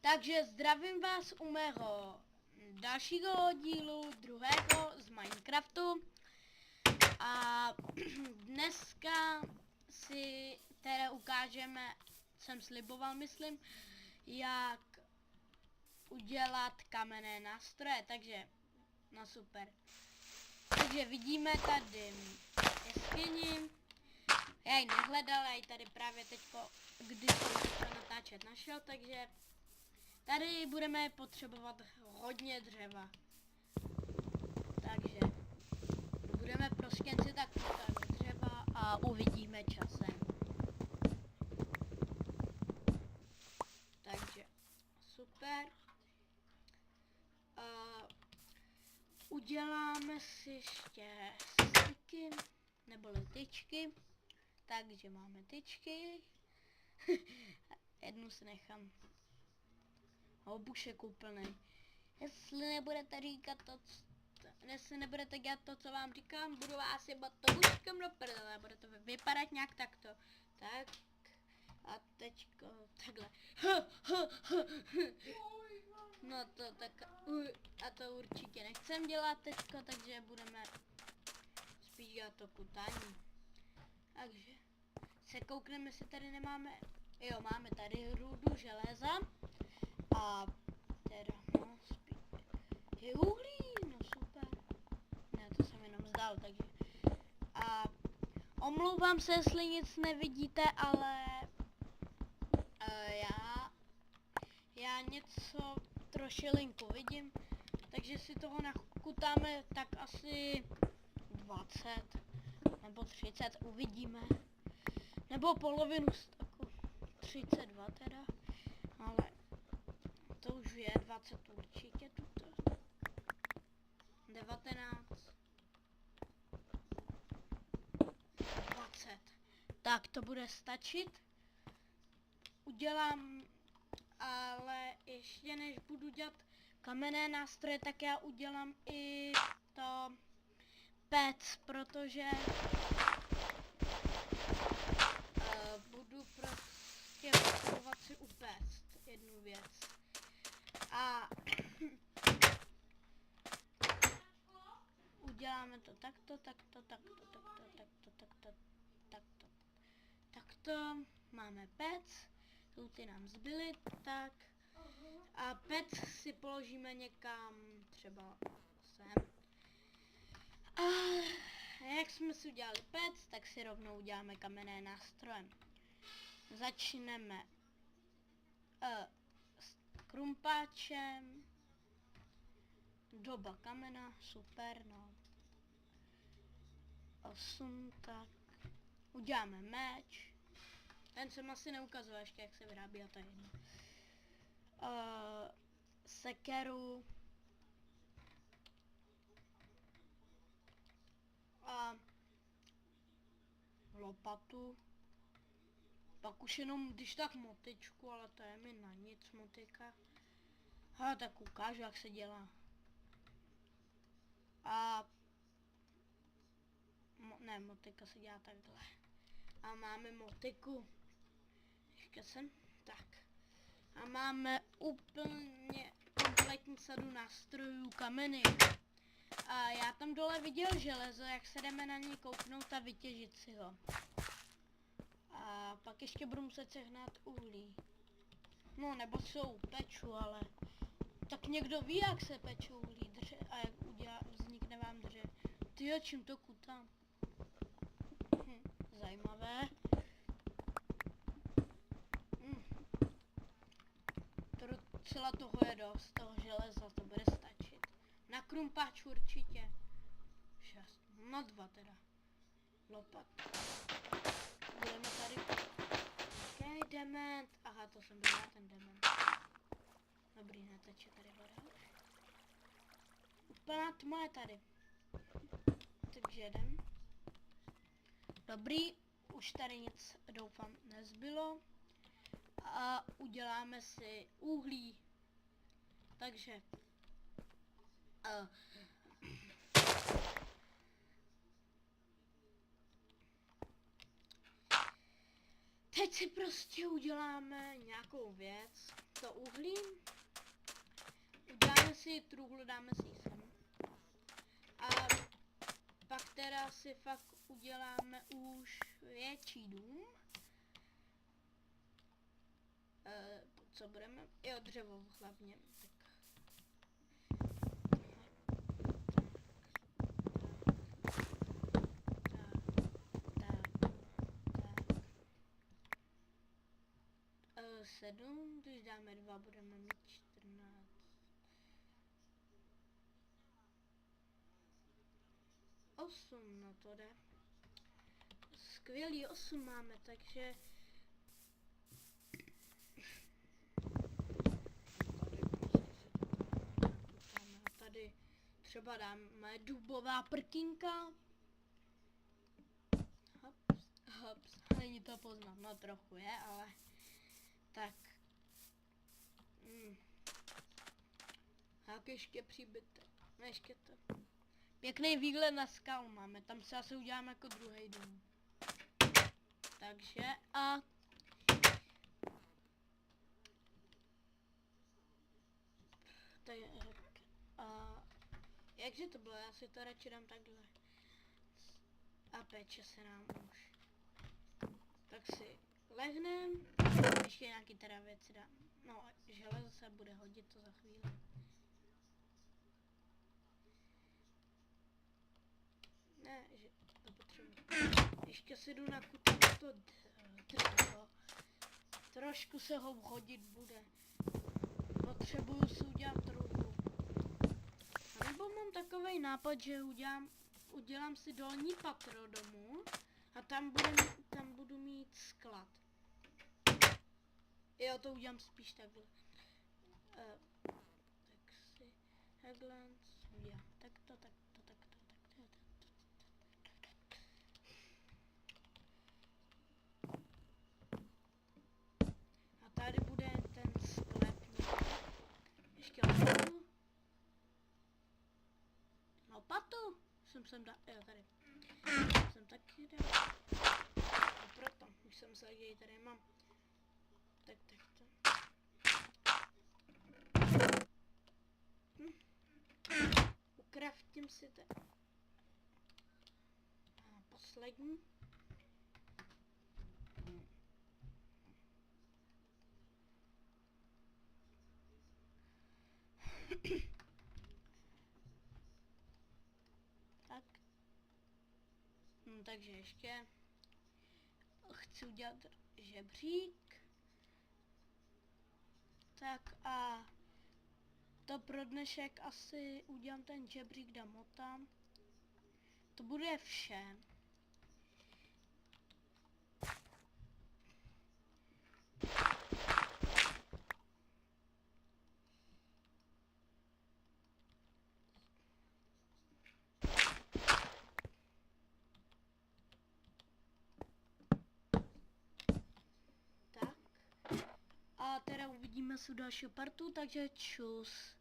Takže zdravím vás u mého dalšího dílu, druhého z Minecraftu. A dneska si teda ukážeme, jsem sliboval, myslím, jak udělat kamenné nástroje, takže no super. Takže vidíme tady jeskyni. Já ji nehledal, já ji tady právě teďko, když jsem začal natáčet, našel, takže tady budeme potřebovat hodně dřeva. Takže budeme prostě si tak postavit dřeva a uvidíme časem. Takže super. Uděláme si ještě styky neboli tyčky. Takže máme tyčky. Jednu si nechám. Obušek úplný. Jestli nebudete dělat to, co vám říkám, budu vás jebat to buškem do prdele. Bude to vypadat nějak takto. Tak. A teďko takhle. No to tak. A to určitě nechcem dělat teďko, takže budeme spíš dělat to kutání. Takže se koukneme, jestli tady nemáme. Jo, máme tady rudu železa. A teda, no, je uhlí, no super. Ne, to jsem jenom zdal, takže. A omlouvám se, jestli nic nevidíte, ale já něco trošilinku vidím, takže si toho nakutáme tak asi 20 nebo 30, uvidíme. Nebo polovinu staku, 32 teda, ale to už je 20 určitě tuto. 19. 20. Tak to bude stačit. Udělám, ale ještě než budu dělat kamenné nástroje, tak já udělám i to pec, protože budu prostě potřebovat si upéct jednu věc. A uděláme to takto. Máme pec, ty nám zbyly, tak. A pec si položíme někam třeba sem. A jak jsme si udělali pec, tak si rovnou uděláme kamenné nástroje. Začneme s krumpáčem. Doba kamena, super, no. 8, tak. Uděláme meč. Ten jsem asi neukazoval ještě, jak se vyrábí, a to je jedno. Sekeru. A lopatu. Pak už jenom, když tak motyčku, ale to je mi na nic motyka. A tak ukážu, jak se dělá. A ne, motyka se dělá takhle. A máme motyku. Ještě jsem, tak. A máme úplně kompletní sadu nástrojů kameny. A já tam dole viděl železo, jak se jdeme na něj kouknout a vytěžit si ho. A pak ještě budu muset sehnat uhlí. No, nebo jsou peču, ale tak někdo ví, jak se pečou uhlí a jak vznikne vám dře. Tyjo, čím to kutám? Zajímavé. Docela toho je dost, toho železa, to bude stačit. Na krumpáč určitě. 6, no 2 teda. Lopat. Budeme tady. Ok, dement. Aha, to jsem byl ten dement. Dobrý, neteče tady voda už. Úplná tma je tady. Takže jdem. Dobrý, už tady nic, doufám, nezbylo. A uděláme si uhlí. Takže teď si prostě uděláme nějakou věc. to uhlí. Uděláme si truhlu, dáme si ji sem. A pak teda si fakt uděláme už větší dům. Co budeme? Jo, dřevo hlavně. Tak. 7, když dáme 2, budeme mít 14. 8, no to jde. Skvělý 8 máme, takže tady třeba dáme dubová prkínka. Hops, hops, není to poznat, no trochu je, ale tak. Tak ještě příbytek, no ještě to. Pěkný výhled na skal máme, tam se asi uděláme jako druhý dům. Takže a jakže to bylo, já si to radši dám takhle. A peče se nám už. Tak si lehnem, ještě nějaký teda věci dám. No, železo se bude hodit to za chvíli. Ne, že to potřebuji. Ještě si jdu nakutat to dřevo. Trošku se ho hodit bude. Potřebuju si udělat truhlu. A nebo mám takovej nápad, že udělám si dolní patro domu a tam budu mít sklad. Jo, to udělám spíš takhle. Tak si takhle udělám takto. A tady bude ten sklep. Ještě lopatu. Lopatu jsem sem dal, jo tady. Jsem taky dal. A proto, už jsem se jej tady mám. Tak to. Ukraftím si to. A poslední. Tak. Takže ještě chci udělat žebřík. Tak a to pro dnešek asi udělám ten žebřík, dám ho tam. To bude vše. A teda uvidíme se u dalšího partu, takže čus.